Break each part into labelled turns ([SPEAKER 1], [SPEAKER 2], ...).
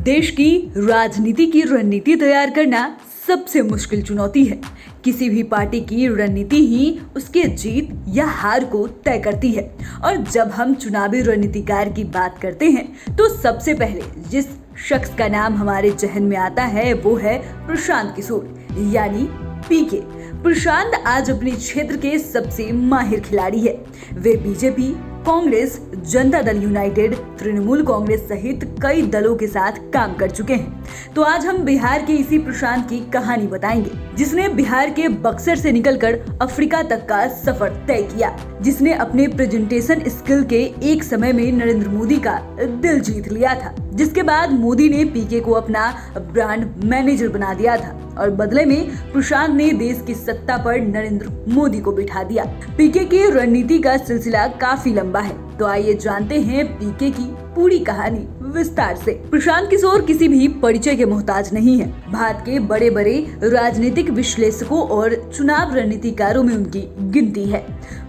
[SPEAKER 1] देश की राजनीति की रणनीति तैयार करना सबसे मुश्किल चुनौती है। किसी भी पार्टी की रणनीति ही उसके जीत या हार को तय करती है। और जब हम चुनावी रणनीतिकार की बात करते हैं तो सबसे पहले जिस शख्स का नाम हमारे जहन में आता है वो है प्रशांत किशोर यानी पीके। प्रशांत आज अपने क्षेत्र के सबसे माहिर खिलाड़ी है। वे बीजेपी, कांग्रेस, जनता दल यूनाइटेड, तृणमूल कांग्रेस सहित कई दलों के साथ काम कर चुके हैं। तो आज हम बिहार के इसी प्रशांत की कहानी बताएंगे, जिसने बिहार के बक्सर से निकलकर अफ्रीका तक का सफर तय किया, जिसने अपने प्रेजेंटेशन स्किल के एक समय में नरेंद्र मोदी का दिल जीत लिया था, जिसके बाद मोदी ने पीके को अपना ब्रांड मैनेजर बना दिया था और बदले में प्रशांत ने देश की सत्ता पर नरेंद्र मोदी को बिठा दिया। पीके की रणनीति का सिलसिला काफी लंबा है, तो आइए जानते हैं पीके की पूरी कहानी विस्तार से। प्रशांत किशोर किसी भी परिचय के मोहताज नहीं है। भारत के बड़े बड़े राजनीतिक विश्लेषकों और चुनाव रणनीतिकारों में उनकी गिनती है।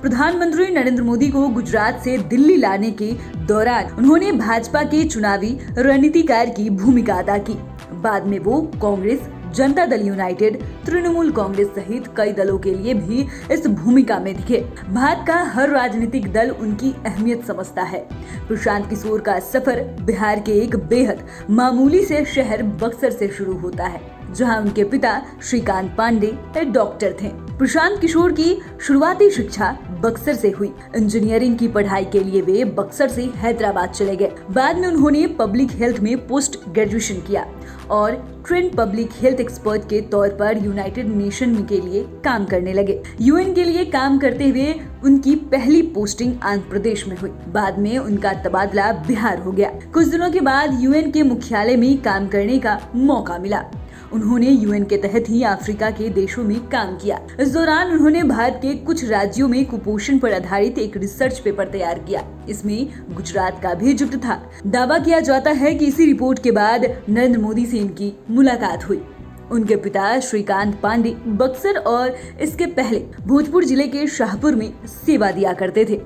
[SPEAKER 1] प्रधानमंत्री नरेंद्र मोदी को गुजरात से दिल्ली लाने के दौरान उन्होंने भाजपा के चुनावी रणनीतिकार की भूमिका अदा की। बाद में वो कांग्रेस, जनता दल यूनाइटेड, तृणमूल कांग्रेस सहित कई दलों के लिए भी इस भूमिका में दिखे। भारत का हर राजनीतिक दल उनकी अहमियत समझता है। प्रशांत किशोर का सफर बिहार के एक बेहद मामूली से शहर बक्सर से शुरू होता है, जहां उनके पिता श्रीकांत पांडे डॉक्टर थे। प्रशांत किशोर की शुरुआती शिक्षा बक्सर से हुई। इंजीनियरिंग की पढ़ाई के लिए वे बक्सर से हैदराबाद चले गए। बाद में उन्होंने पब्लिक हेल्थ में पोस्ट ग्रेजुएशन किया और ट्रेंड पब्लिक हेल्थ एक्सपर्ट के तौर पर यूनाइटेड नेशन के लिए काम करने लगे। यूएन के लिए काम करते हुए उनकी पहली पोस्टिंग आंध्र प्रदेश में हुई। बाद में उनका तबादला बिहार हो गया। कुछ दिनों के बाद यूएन के मुख्यालय में काम करने का मौका मिला। उन्होंने यूएन के तहत ही अफ्रीका के देशों में काम किया। इस दौरान उन्होंने भारत के कुछ राज्यों में कुपोषण पर आधारित एक रिसर्च पेपर तैयार किया। इसमें गुजरात का भी जिक्र था। दावा किया जाता है कि इसी रिपोर्ट के बाद नरेंद्र मोदी से इनकी मुलाकात हुई। उनके पिता श्रीकांत पांडे बक्सर और इसके पहले भोजपुर जिले के शाहपुर में सेवा दिया करते थे।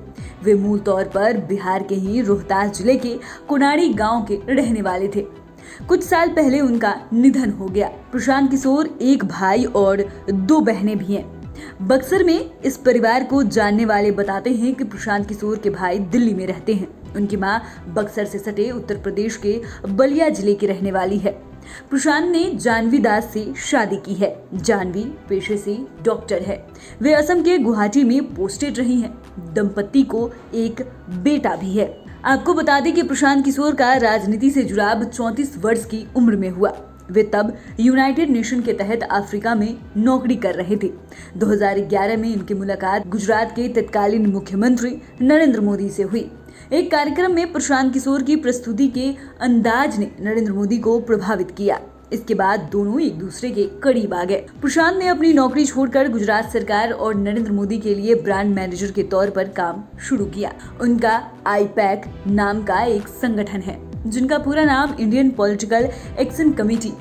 [SPEAKER 1] वे मूल तौर पर बिहार के ही रोहतास जिले के कोनाड़ी गाँव के रहने वाले थे। कुछ साल पहले उनका निधन हो गया। प्रशांत किशोर एक भाई और 2 बहनें भी हैं। बक्सर में इस परिवार को जानने वाले बताते हैं कि प्रशांत किशोर के भाई दिल्ली में रहते हैं। उनकी मां बक्सर से सटे उत्तर प्रदेश के बलिया जिले की रहने वाली है। प्रशांत ने जानवी दास से शादी की है। जानवी पेशे से डॉक्टर है। वे असम के गुवाहाटी में पोस्टेड रही हैं। दंपति को एक बेटा भी है। आपको बता दें कि प्रशांत किशोर का राजनीति से जुड़ाव 34 वर्ष की उम्र में हुआ। वे तब यूनाइटेड नेशन के तहत अफ्रीका में नौकरी कर रहे थे। 2011 में इनकी मुलाकात गुजरात के तत्कालीन मुख्यमंत्री नरेंद्र मोदी से हुई। एक कार्यक्रम में प्रशांत किशोर की प्रस्तुति के अंदाज ने नरेंद्र मोदी को प्रभावित किया। इसके बाद दोनों एक दूसरे के करीब आ गए। प्रशांत ने अपनी नौकरी छोड़कर गुजरात सरकार और नरेंद्र मोदी के लिए ब्रांड मैनेजर के तौर पर काम शुरू किया। उनका आईपैक नाम का एक संगठन है, जिनका पूरा नाम इंडियन पॉलिटिकल एक्शन कमेटी।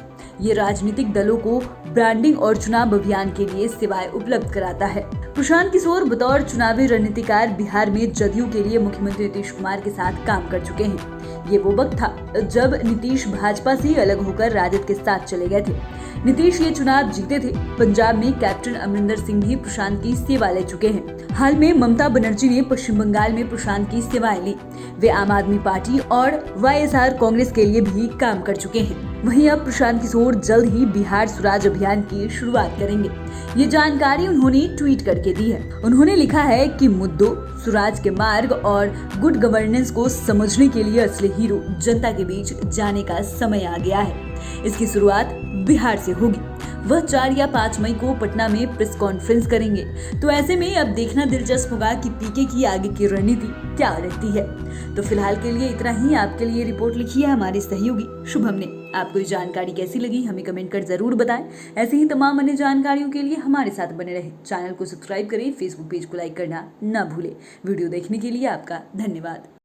[SPEAKER 1] ये राजनीतिक दलों को ब्रांडिंग और चुनाव अभियान के लिए सेवाएं उपलब्ध कराता है। प्रशांत किशोर बतौर चुनावी रणनीतिकार बिहार में जदयू के लिए मुख्यमंत्री नीतीश कुमार के साथ काम कर चुके हैं। ये वो वक्त था जब नीतीश भाजपा से अलग होकर राजद के साथ चले गए थे। नीतीश ये चुनाव जीते थे। पंजाब में कैप्टन अमरिंदर सिंह भी प्रशांत की सेवा ले चुके हैं। हाल में ममता बनर्जी ने पश्चिम बंगाल में प्रशांत की सेवाएं ली। वे आम आदमी पार्टी और वाईएसआर कांग्रेस के लिए भी काम कर चुके हैं। वहीं अब प्रशांत किशोर जल्द ही बिहार स्वराज अभियान की शुरुआत करेंगे। ये जानकारी उन्होंने ट्वीट करके दी है। उन्होंने लिखा है कि मुद्दों, स्वराज के मार्ग और गुड गवर्नेंस को समझने के लिए असली हीरो जनता के बीच जाने का समय आ गया है। इसकी शुरुआत बिहार से होगी। वह 4 या 5 मई को पटना में प्रेस कॉन्फ्रेंस करेंगे। तो ऐसे में अब देखना दिलचस्प होगा कि पीके की आगे की रणनीति क्या रहती है। तो फिलहाल के लिए इतना ही। आपके लिए रिपोर्ट लिखी है हमारी सहयोगी शुभम ने। आपको ये जानकारी कैसी लगी हमें कमेंट कर जरूर बताएं। ऐसे ही तमाम अन्य जानकारियों के लिए हमारे साथ बने रहें। चैनल को सब्सक्राइब करें, फेसबुक पेज को लाइक करना ना भूलें। वीडियो देखने के लिए आपका धन्यवाद।